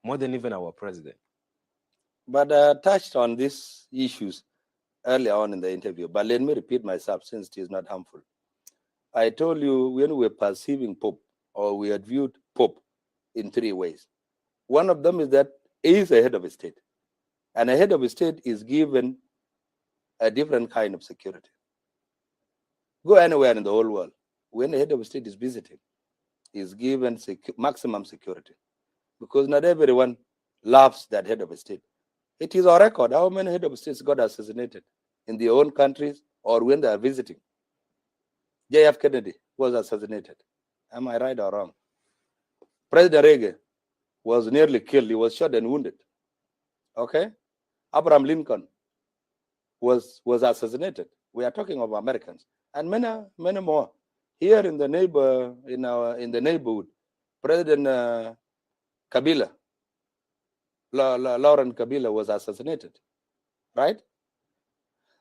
more than even our president. But I touched on these issues earlier on in the interview, but let me repeat myself since it is not harmful. I told you when we were perceiving Pope, or we had viewed Pope in three ways. One of them is that he is a head of a state, and a head of a state is given a different kind of security. Go anywhere in the whole world, when a head of a state is visiting, is given maximum security, because not everyone loves that head of a state. It is our record how many head of states got assassinated in their own countries or when they are visiting. J.F. Kennedy was assassinated. Am I right or wrong? President Reagan was nearly killed. He was shot and wounded. Okay? Abraham Lincoln was assassinated. We are talking of Americans. And many more. Here in the neighborhood, President Kabila, Laurent Kabila was assassinated. Right?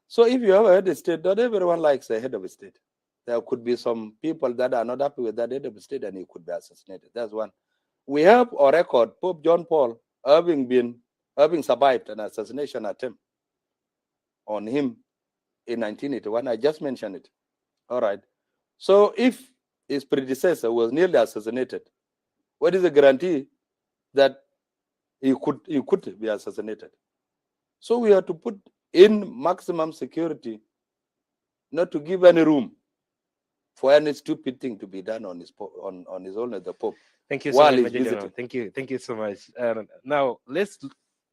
So if you have a head of state, not everyone likes a head of a state. There could be some people that are not happy with that head of a state and he could be assassinated. That's one. We have a record, Pope John Paul having survived an assassination attempt on him in 1981. I just mentioned it. All right. So if his predecessor was nearly assassinated, what is the guarantee that he could be assassinated? So we have to put in maximum security, not to give any room for any stupid thing to be done on his own as the Pope. Thank you so much, Major General. Thank you so much. Now let's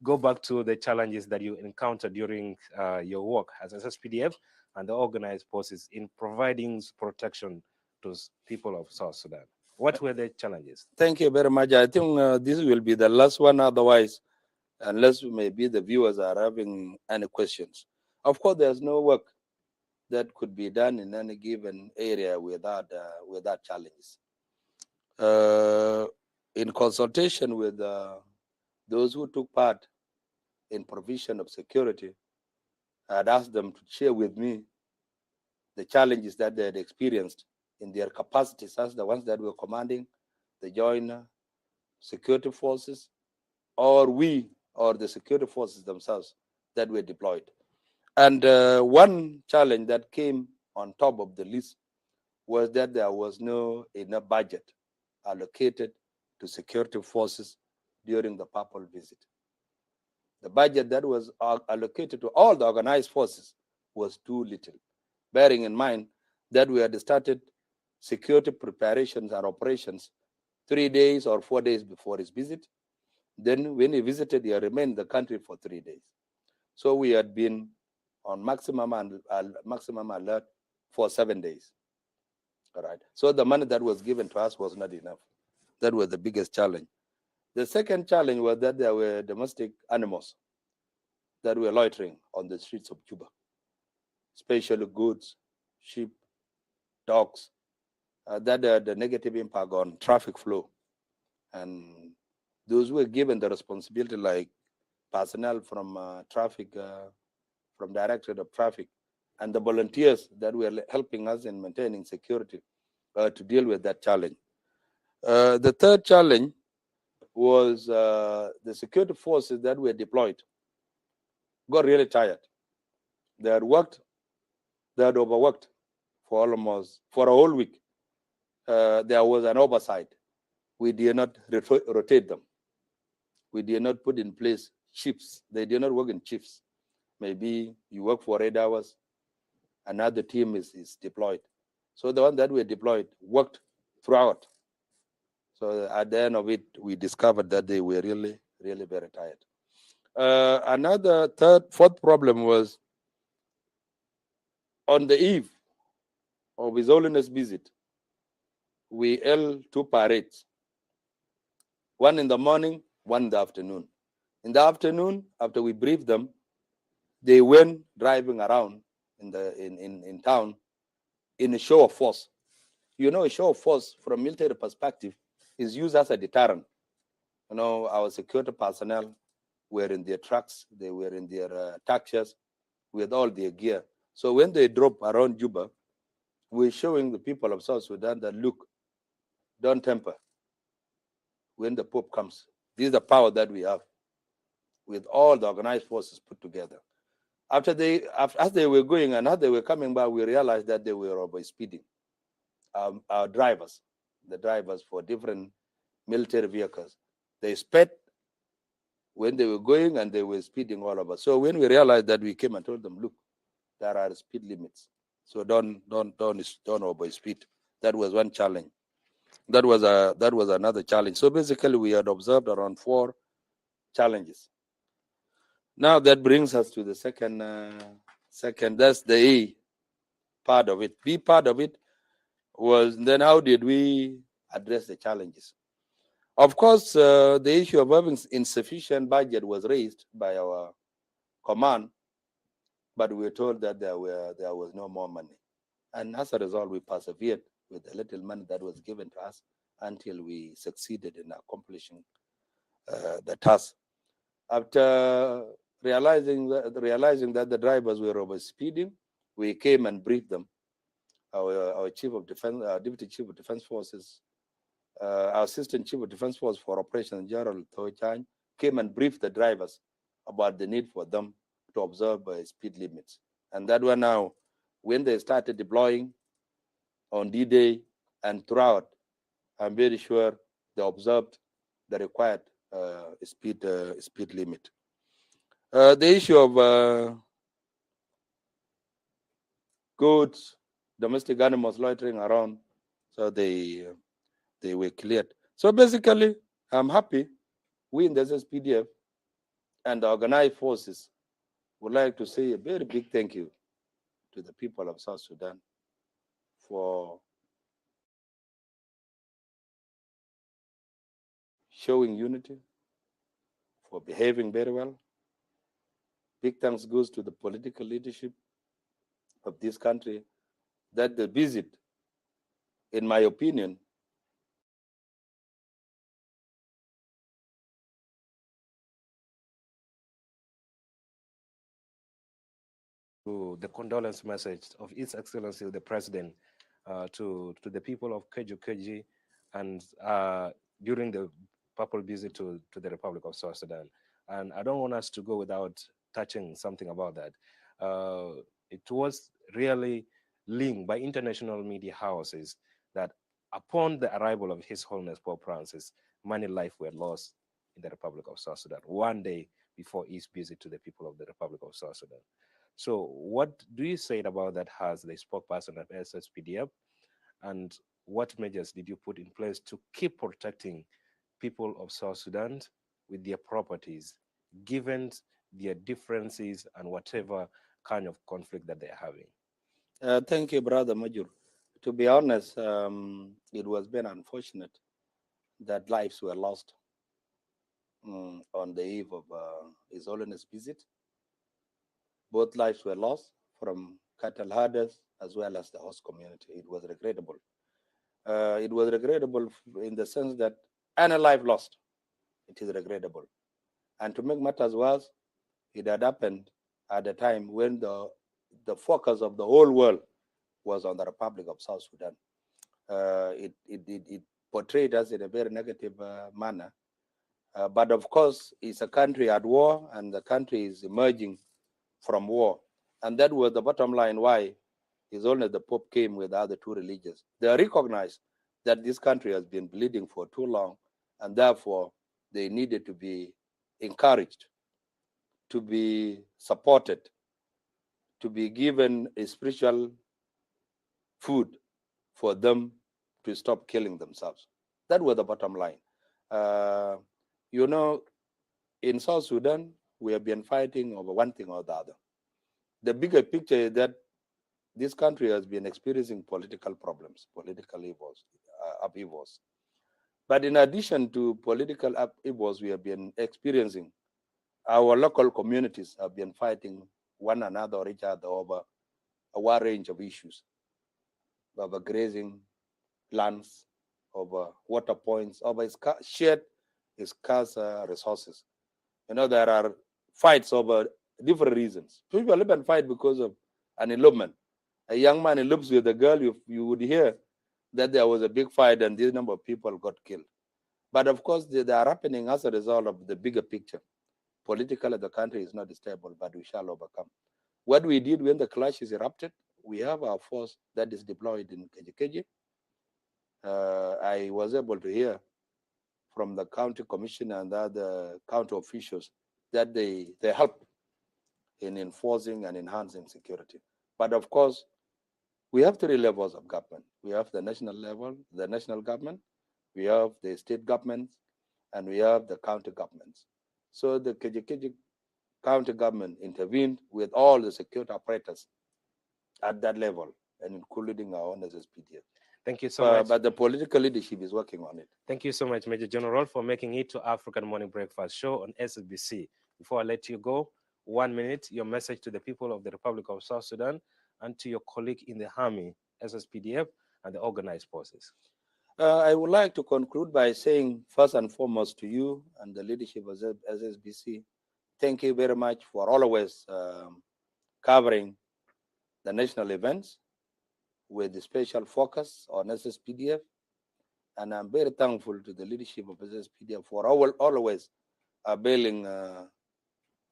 go back to the challenges that you encountered during your work as SSPDF and the organized forces in providing protection to people of South Sudan. What were the challenges? Thank you very much. I think this will be the last one. Otherwise, unless maybe the viewers are having any questions. Of course, there's no work that could be done in any given area without challenges. In consultation with those who took part in provision of security, I'd asked them to share with me the challenges that they had experienced in their capacities as the ones that were commanding the joint security forces, or the security forces themselves that were deployed. And one challenge that came on top of the list was that there was no enough budget allocated to security forces during the Papal visit. The budget that was allocated to all the organized forces was too little, bearing in mind that we had started security preparations and operations 3 days or 4 days before his visit. Then when he visited, he remained in the country for 3 days. So we had been on maximum alert for 7 days. All right. So the money that was given to us was not enough. That was the biggest challenge. The second challenge was that there were domestic animals that were loitering on the streets of Juba, especially goats, sheep, dogs, that had a negative impact on traffic flow. And those who were given the responsibility, like personnel from from Directorate of Traffic, and the volunteers that were helping us in maintaining security to deal with that challenge. The third challenge was the security forces that were deployed got really tired. They had overworked for a whole week. There was an oversight. We did not rotate them. We did not put in place shifts. They did not work in shifts. Maybe you work for 8 hours, another team is deployed. So the one that were deployed worked throughout. So at the end of it, we discovered that they were really, really very tired. Another fourth problem was on the eve of His Holiness visit, we held 2 parades, one in the morning, one in the afternoon. In the afternoon, after we briefed them, they went driving around in town in a show of force. You know, a show of force from military perspective is used as a deterrent. You know, our security personnel were in their trucks, they were in their taxis with all their gear. So when they drop around Juba, we're showing the people of South Sudan that, look, don't temper when the Pope comes. This is the power that we have with all the organized forces put together. As they were going and as they were coming back, we realized that they were over speeding. Our drivers, the drivers for different military vehicles, they sped when they were going and they were speeding all over. So when we realized that, we came and told them, look, there are speed limits. So don't over speed. That was one challenge. That was another challenge. So basically, we had observed around 4 challenges. Now that brings us to the second. That's the A part of it. B part of it was then how did we address the challenges? Of course, the issue of having insufficient budget was raised by our command, but we were told that there was no more money, and as a result, we persevered with the little money that was given to us until we succeeded in accomplishing the task. After realizing that the drivers were over speeding, we came and briefed them. Our chief of defense, deputy chief of defense forces, our assistant chief of defense force for operations, General Toy Chan, came and briefed the drivers about the need for them to observe speed limits. And that one now, when they started deploying on D-Day and throughout, I'm very sure they observed the required speed limit. The issue of goods, domestic animals loitering around, so they were cleared. So basically, I'm happy we in the SSPDF and the organized forces would like to say a very big thank you to the people of South Sudan for showing unity, for behaving very well. Big thanks goes to the political leadership of this country that the visit, in my opinion, to the condolence message of His Excellency the President to the people of Keji and during the papal visit to the Republic of South Sudan. And I don't want us to go without touching something about that. It was really linked by international media houses that upon the arrival of His Holiness Pope Francis, many lives were lost in the Republic of South Sudan, one day before his visit to the people of the Republic of South Sudan. So what do you say about that as the spokesperson of SSPDF, and what measures did you put in place to keep protecting people of South Sudan with their properties, given their differences and whatever kind of conflict that they're having? Thank you, Brother Majur. To be honest, it was very unfortunate that lives were lost on the eve of His Holiness visit. Both lives were lost from cattle herders as well as the host community. It was regrettable. It was regrettable in the sense that any life lost, it is regrettable. And to make matters worse, it had happened at a time when the focus of the whole world was on the Republic of South Sudan. It portrayed us in a very negative manner. But of course, it's a country at war, and the country is emerging from war. And that was the bottom line why His Holiness the Pope came with the other 2 religions. They recognized that this country has been bleeding for too long, and therefore they needed to be encouraged, to be supported, to be given a spiritual food for them to stop killing themselves. That was the bottom line. You know, in South Sudan, we have been fighting over one thing or the other. The bigger picture is that this country has been experiencing political problems, political upheavals. But in addition to political upheavals we have been experiencing, our local communities have been fighting one another or each other over a wide range of issues, over grazing lands, over water points, over shared scarce resources. You know, there are fights over different reasons. People even fight because of an elopement. A young man elopes with a girl, you would hear that there was a big fight and this number of people got killed. But of course, they are happening as a result of the bigger picture. Politically, the country is not stable, but we shall overcome. What we did when the clashes erupted, we have our force that is deployed in Keji. I was able to hear from the county commissioner and the other county officials that they help in enforcing and enhancing security. But of course, we have three levels of government. We have the national level, the national government, we have the state governments, and we have the county governments. So the Keji county government intervened with all the security operators at that level, and including our own SSPDF. Thank you so much. But the political leadership is working on it. Thank you so much, Major General, for making it to African Morning Breakfast Show on SSBC. Before I let you go, 1 minute, your message to the people of the Republic of South Sudan and to your colleague in the Army, SSPDF, and the organized forces. I would like to conclude by saying, first and foremost, to you and the leadership of SSBC, thank you very much for always covering the national events with the special focus on SSPDF. And I'm very thankful to the leadership of SSPDF for always availing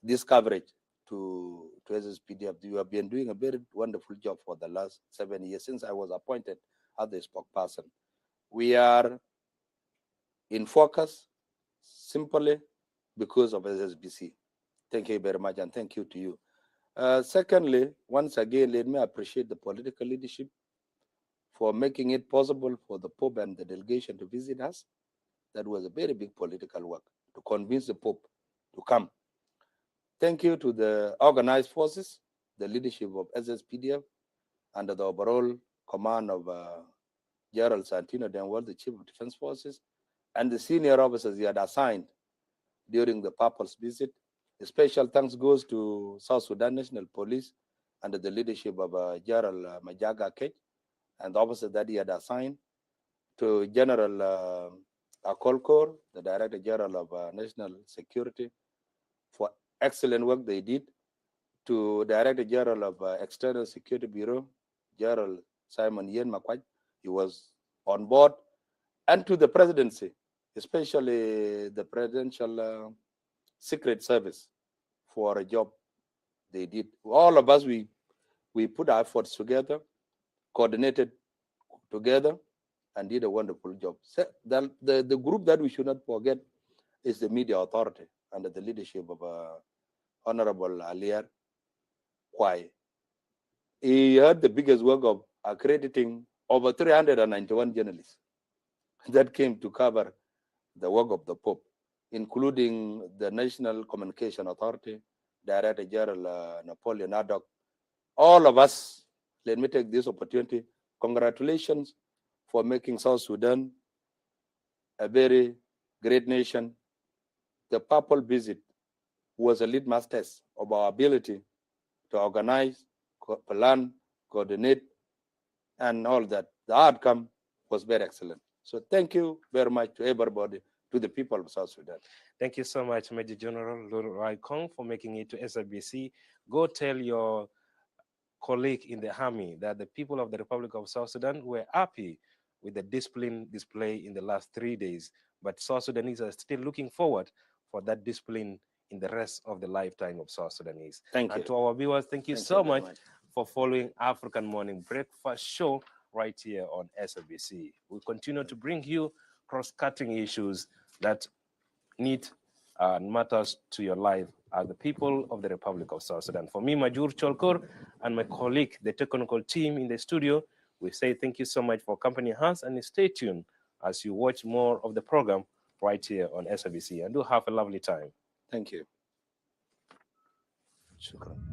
this coverage to SSPDF. You have been doing a very wonderful job for the last 7 years since I was appointed as the spokesperson. We are in focus simply because of SSBC. Thank you very much, and thank you to you. Secondly, once again, let me appreciate the political leadership for making it possible for the Pope and the delegation to visit us. That was a very big political work to convince the Pope to come. Thank you to the organized forces, the leadership of SSPDF, under the overall command of General Santino Denwall, the Chief of Defense Forces, and the senior officers he had assigned during the Papal's visit. A special thanks goes to South Sudan National Police under the leadership of General Majaga Kech and the officers that he had assigned, to General Akolkor, the Director General of National Security, for excellent work they did, to Director General of External Security Bureau, General Simon Yen Makwaj, he was on board, and to the presidency, especially the Presidential Secret Service, for a job they did. All of us, we put our efforts together, coordinated together, and did a wonderful job. So the group that we should not forget is the media authority under the leadership of Honorable Alier Kwai. He had the biggest work of accrediting over 391 journalists that came to cover the work of the Pope, including the National Communication Authority, Director General Napoleon Addock. All of us, let me take this opportunity. Congratulations for making South Sudan a very great nation. The Papal visit was a litmus test of our ability to organize, plan, coordinate, and all that. The outcome was very excellent. So thank you very much to everybody, to the people of South Sudan. Thank you so much, Major General Lul Ruai Koang, for making it to SSBC. Go tell your colleague in the Army that the people of the Republic of South Sudan were happy with the discipline display in the last 3 days, but South Sudanese are still looking forward for that discipline in the rest of the lifetime of South Sudanese. Thank you. And to our viewers, thank you so much for following African Morning Breakfast Show right here on SSBC. We continue to bring you cross-cutting issues that need and matters to your life as the people of the Republic of South Sudan. For me, Majur Cholkor, and my colleague, the technical team in the studio, we say thank you so much for accompanying us, and stay tuned as you watch more of the program right here on SSBC. And do have a lovely time. Thank you. Shukran.